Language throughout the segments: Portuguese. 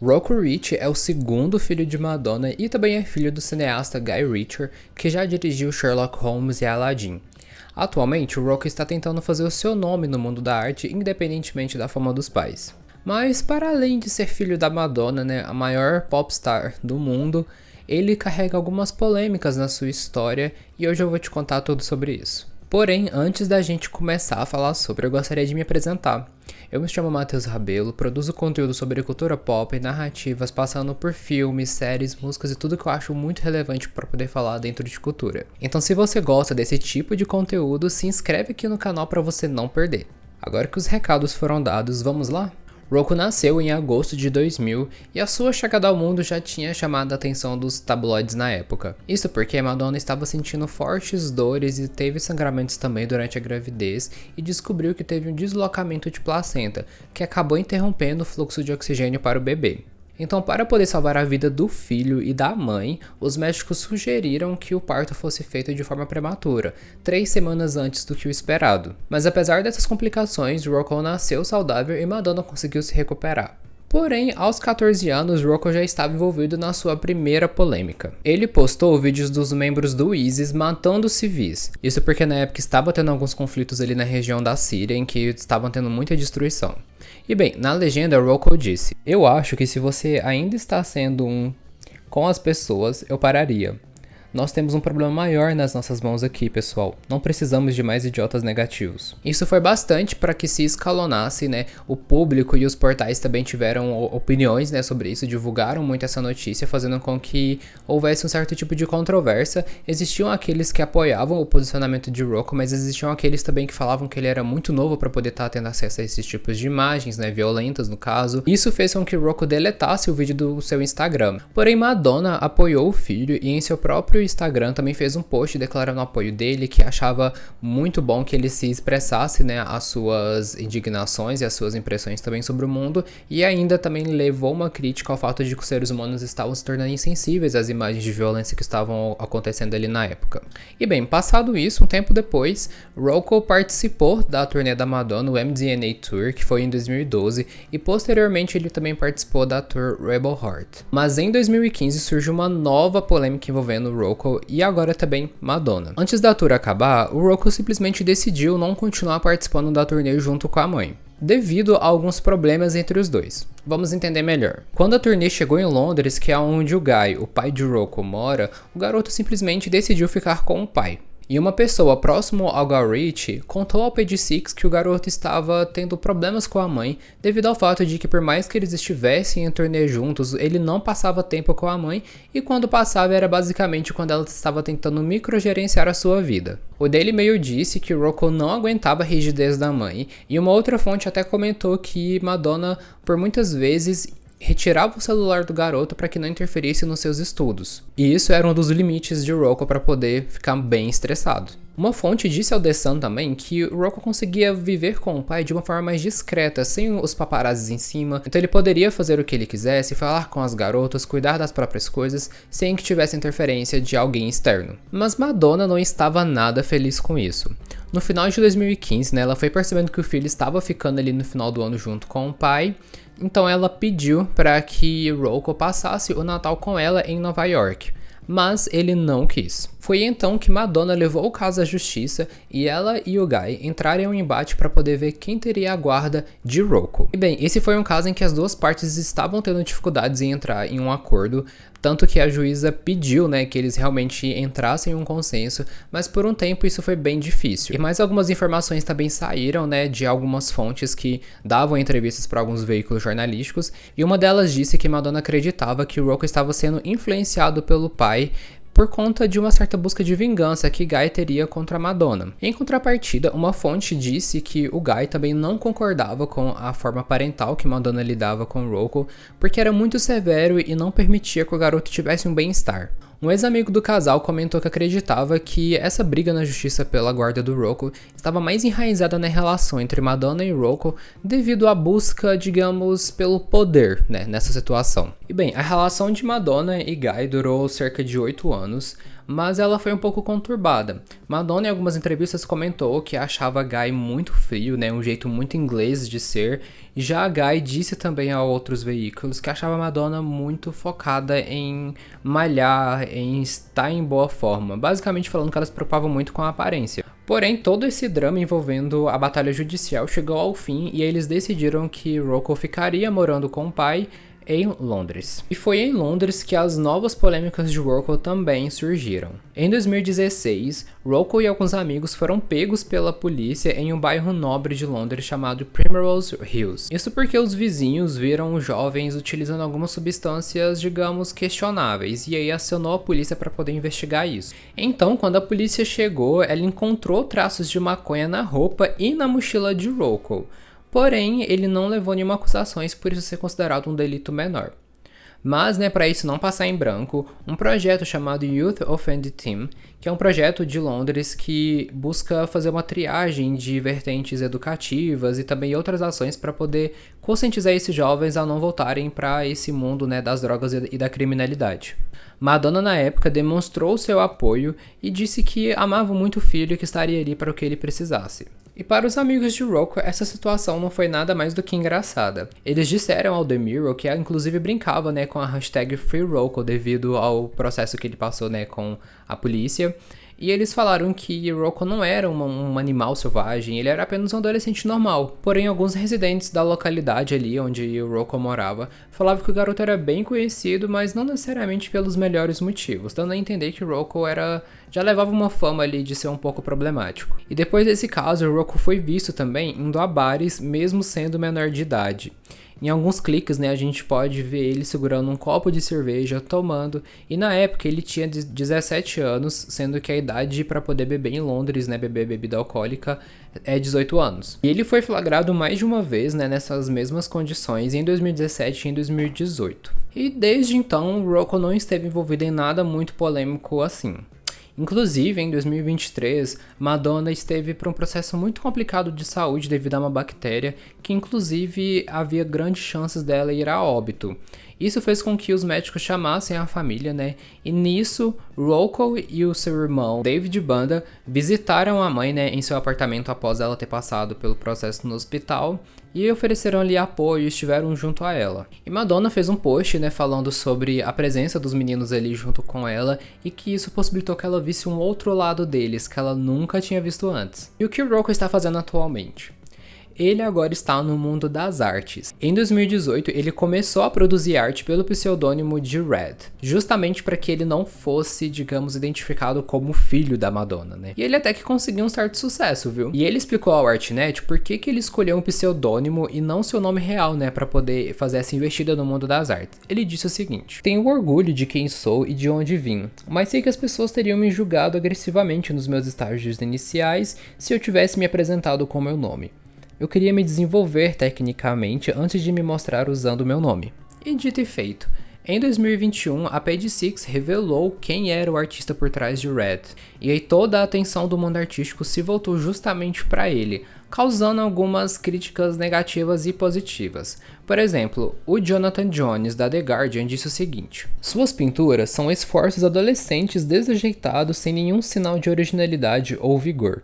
Rocco Rich é o segundo filho de Madonna e também é filho do cineasta Guy Ritchie, que já dirigiu Sherlock Holmes e Aladdin. Atualmente, o Rocco está tentando fazer o seu nome no mundo da arte, independentemente da fama dos pais. Mas para além de ser filho da Madonna, a maior popstar do mundo, ele carrega algumas polêmicas na sua história e hoje eu vou te contar tudo sobre isso. Porém, antes da gente começar a falar sobre, eu gostaria de me apresentar. Eu me chamo Matheus Rabelo, produzo conteúdo sobre cultura pop e narrativas, passando por filmes, séries, músicas e tudo que eu acho muito relevante para poder falar dentro de cultura. Então, se você gosta desse tipo de conteúdo, se inscreve aqui no canal para você não perder. Agora que os recados foram dados, vamos lá? Rocco nasceu em agosto de 2000 e a sua chegada ao mundo já tinha chamado a atenção dos tabloides na época. Isso porque Madonna estava sentindo fortes dores e teve sangramentos também durante a gravidez e descobriu que teve um deslocamento de placenta, que acabou interrompendo o fluxo de oxigênio para o bebê. Então, para poder salvar a vida do filho e da mãe, os médicos sugeriram que o parto fosse feito de forma prematura, 3 semanas antes do que o esperado. Mas apesar dessas complicações, Rocco nasceu saudável e Madonna conseguiu se recuperar. Porém, aos 14 anos, Rocco já estava envolvido na sua primeira polêmica. Ele postou vídeos dos membros do ISIS matando civis. Isso porque na época estava tendo alguns conflitos ali na região da Síria, em que estavam tendo muita destruição. E bem, na legenda, Rocco disse: "Eu acho que se você ainda está sendo com as pessoas, eu pararia. Nós temos um problema maior nas nossas mãos aqui, pessoal. Não precisamos de mais idiotas negativos." Isso foi bastante para que se escalonasse, o público e os portais também tiveram opiniões, sobre isso, divulgaram muito essa notícia, fazendo com que houvesse um certo tipo de controvérsia. Existiam aqueles que apoiavam o posicionamento de Rocco, mas existiam aqueles também que falavam que ele era muito novo para poder estar tendo acesso a esses tipos de imagens, violentas no caso. Isso fez com que Rocco deletasse o vídeo do seu Instagram. Porém, Madonna apoiou o filho e em seu próprio Instagram também fez um post declarando o apoio dele, que achava muito bom que ele se expressasse, as suas indignações e as suas impressões também sobre o mundo, e ainda também levou uma crítica ao fato de que os seres humanos estavam se tornando insensíveis às imagens de violência que estavam acontecendo ali na época. E bem, passado isso, um tempo depois, Rocco participou da turnê da Madonna, o MDNA Tour, que foi em 2012, e posteriormente ele também participou da tour Rebel Heart. Mas em 2015 surgiu uma nova polêmica envolvendo Rocco e agora também Madonna. Antes da tour acabar, o Rocco simplesmente decidiu não continuar participando da turnê junto com a mãe, devido a alguns problemas entre os dois. Vamos entender melhor. Quando a turnê chegou em Londres, que é onde o Guy, o pai de Rocco, mora, o garoto simplesmente decidiu ficar com o pai. E uma pessoa próximo ao Guy Ritchie contou ao Page Six que o garoto estava tendo problemas com a mãe devido ao fato de que, por mais que eles estivessem em turnê juntos, ele não passava tempo com a mãe, e quando passava era basicamente quando ela estava tentando microgerenciar a sua vida. O Daily Mail disse que Rocco não aguentava a rigidez da mãe, e uma outra fonte até comentou que Madonna, por muitas vezes, retirava o celular do garoto para que não interferisse nos seus estudos. E isso era um dos limites de Rocco para poder ficar bem estressado. Uma fonte disse ao The Sun também que Rocco conseguia viver com o pai de uma forma mais discreta, sem os paparazzis em cima, então ele poderia fazer o que ele quisesse, falar com as garotas, cuidar das próprias coisas, sem que tivesse interferência de alguém externo. Mas Madonna não estava nada feliz com isso. No final de 2015, ela foi percebendo que o filho estava ficando ali no final do ano junto com o pai, então ela pediu para que Rocco passasse o Natal com ela em Nova York, mas ele não quis. Foi então que Madonna levou o caso à justiça e ela e o Guy entraram em um embate para poder ver quem teria a guarda de Rocco. E bem, esse foi um caso em que as duas partes estavam tendo dificuldades em entrar em um acordo, tanto que a juíza pediu, que eles realmente entrassem em um consenso, mas por um tempo isso foi bem difícil. E mais algumas informações também saíram, de algumas fontes que davam entrevistas para alguns veículos jornalísticos, e uma delas disse que Madonna acreditava que Rocco estava sendo influenciado pelo pai por conta de uma certa busca de vingança que Guy teria contra a Madonna. Em contrapartida, uma fonte disse que o Guy também não concordava com a forma parental que Madonna lidava com Rocco, porque era muito severo e não permitia que o garoto tivesse um bem-estar. Um ex-amigo do casal comentou que acreditava que essa briga na justiça pela guarda do Rocco estava mais enraizada na relação entre Madonna e Rocco devido à busca, digamos, pelo poder, né, nessa situação. E bem, a relação de Madonna e Guy durou cerca de 8 anos, mas ela foi um pouco conturbada. Madonna em algumas entrevistas comentou que achava Guy muito frio, né, um jeito muito inglês de ser, e já Guy disse também a outros veículos que achava Madonna muito focada em malhar, em estar em boa forma, basicamente falando que ela se preocupava muito com a aparência. Porém, todo esse drama envolvendo a batalha judicial chegou ao fim e eles decidiram que Rocco ficaria morando com o pai em Londres. E foi em Londres que as novas polêmicas de Rocco também surgiram. Em 2016, Rocco e alguns amigos foram pegos pela polícia em um bairro nobre de Londres chamado Primrose Hills. Isso porque os vizinhos viram os jovens utilizando algumas substâncias, digamos, questionáveis, e aí acionou a polícia para poder investigar isso. Então, quando a polícia chegou, ela encontrou traços de maconha na roupa e na mochila de Rocco. Porém, ele não levou nenhuma acusação, por isso ser considerado um delito menor. Mas, para isso não passar em branco, um projeto chamado Youth Offend Team, que é um projeto de Londres que busca fazer uma triagem de vertentes educativas e também outras ações para poder conscientizar esses jovens a não voltarem para esse mundo, das drogas e da criminalidade. Madonna, na época, demonstrou seu apoio e disse que amava muito o filho e que estaria ali para o que ele precisasse. E para os amigos de Rocco, essa situação não foi nada mais do que engraçada. Eles disseram ao The Mirror que ela inclusive brincava, com a hashtag FreeRocco devido ao processo que ele passou, com a polícia. E eles falaram que Rocco não era um animal selvagem, ele era apenas um adolescente normal. Porém, alguns residentes da localidade ali onde Rocco morava falavam que o garoto era bem conhecido, mas não necessariamente pelos melhores motivos, dando a entender que Rocco já levava uma fama ali de ser um pouco problemático. E depois desse caso, Rocco foi visto também indo a bares, mesmo sendo menor de idade. Em alguns cliques, a gente pode ver ele segurando um copo de cerveja, tomando, e na época ele tinha 17 anos, sendo que a idade para poder beber em Londres, beber bebida alcoólica, é 18 anos. E ele foi flagrado mais de uma vez, nessas mesmas condições, em 2017 e em 2018. E desde então, Rocco não esteve envolvido em nada muito polêmico assim. Inclusive, em 2023, Madonna esteve por um processo muito complicado de saúde devido a uma bactéria que, inclusive, havia grandes chances dela ir a óbito. Isso fez com que os médicos chamassem a família, e nisso, Rocco e o seu irmão David Banda visitaram a mãe, em seu apartamento após ela ter passado pelo processo no hospital e ofereceram ali apoio e estiveram junto a ela. E Madonna fez um post, falando sobre a presença dos meninos ali junto com ela e que isso possibilitou que ela visse um outro lado deles que ela nunca tinha visto antes. E o que o Rocco está fazendo atualmente? Ele agora está no mundo das artes. Em 2018, ele começou a produzir arte pelo pseudônimo de Red, justamente para que ele não fosse, digamos, identificado como filho da Madonna, E ele até que conseguiu um certo sucesso, viu? E ele explicou ao Artnet por que ele escolheu um pseudônimo e não seu nome real, para poder fazer essa investida no mundo das artes. Ele disse o seguinte: "Tenho orgulho de quem sou e de onde vim, mas sei que as pessoas teriam me julgado agressivamente nos meus estágios iniciais se eu tivesse me apresentado com meu nome. Eu queria me desenvolver tecnicamente antes de me mostrar usando meu nome." E dito e feito, em 2021 a Page Six revelou quem era o artista por trás de Red, e aí toda a atenção do mundo artístico se voltou justamente para ele, causando algumas críticas negativas e positivas. Por exemplo, o Jonathan Jones da The Guardian disse o seguinte: "Suas pinturas são esforços adolescentes desajeitados sem nenhum sinal de originalidade ou vigor.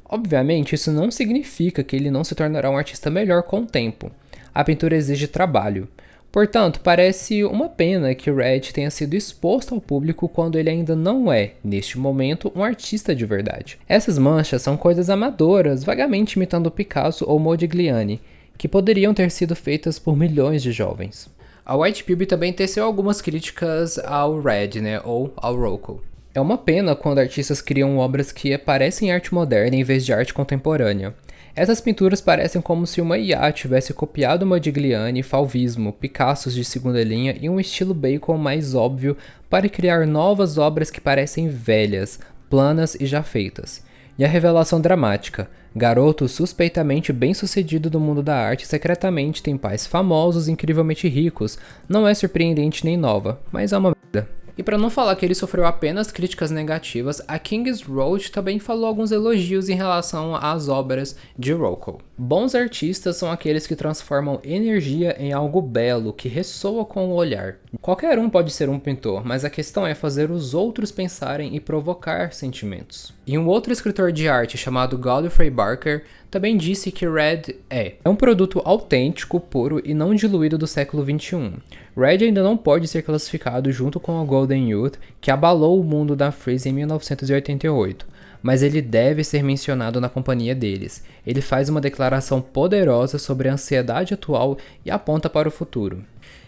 Obviamente, isso não significa que ele não se tornará um artista melhor com o tempo. A pintura exige trabalho. Portanto, parece uma pena que Red tenha sido exposto ao público quando ele ainda não é, neste momento, um artista de verdade. Essas manchas são coisas amadoras, vagamente imitando Picasso ou Modigliani, que poderiam ter sido feitas por milhões de jovens." A White Pub também teceu algumas críticas ao Red, ou ao Rocco. "É uma pena quando artistas criam obras que parecem arte moderna em vez de arte contemporânea. Essas pinturas parecem como se uma IA tivesse copiado Modigliani, Fauvismo, Picassos de segunda linha e um estilo Bacon mais óbvio para criar novas obras que parecem velhas, planas e já feitas. E a revelação dramática: garoto suspeitamente bem-sucedido do mundo da arte secretamente tem pais famosos incrivelmente ricos. Não é surpreendente nem nova, mas é uma merda." E para não falar que ele sofreu apenas críticas negativas, a King's Road também falou alguns elogios em relação às obras de Rocco. Bons artistas são aqueles que transformam energia em algo belo, que ressoa com o olhar. Qualquer um pode ser um pintor, mas a questão é fazer os outros pensarem e provocar sentimentos. E um outro escritor de arte chamado Godfrey Barker também disse que Red é um produto autêntico, puro e não diluído do século XXI. Red ainda não pode ser classificado junto com a Golden Youth, que abalou o mundo da Freeze em 1988, mas ele deve ser mencionado na companhia deles. Ele faz uma declaração poderosa sobre a ansiedade atual e aponta para o futuro.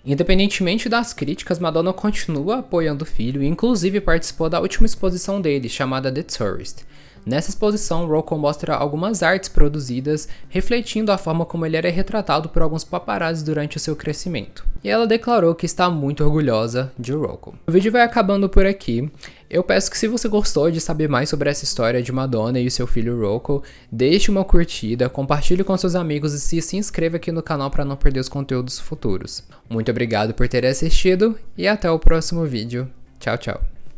Independentemente das críticas, Madonna continua apoiando o filho e inclusive participou da última exposição dele, chamada The Tourist. Nessa exposição, Rocco mostra algumas artes produzidas, refletindo a forma como ele era retratado por alguns paparazzi durante o seu crescimento. E ela declarou que está muito orgulhosa de Rocco. O vídeo vai acabando por aqui. Eu peço que, se você gostou de saber mais sobre essa história de Madonna e o seu filho Rocco, deixe uma curtida, compartilhe com seus amigos e se inscreva aqui no canal para não perder os conteúdos futuros. Muito obrigado por ter assistido e até o próximo vídeo. Tchau, tchau.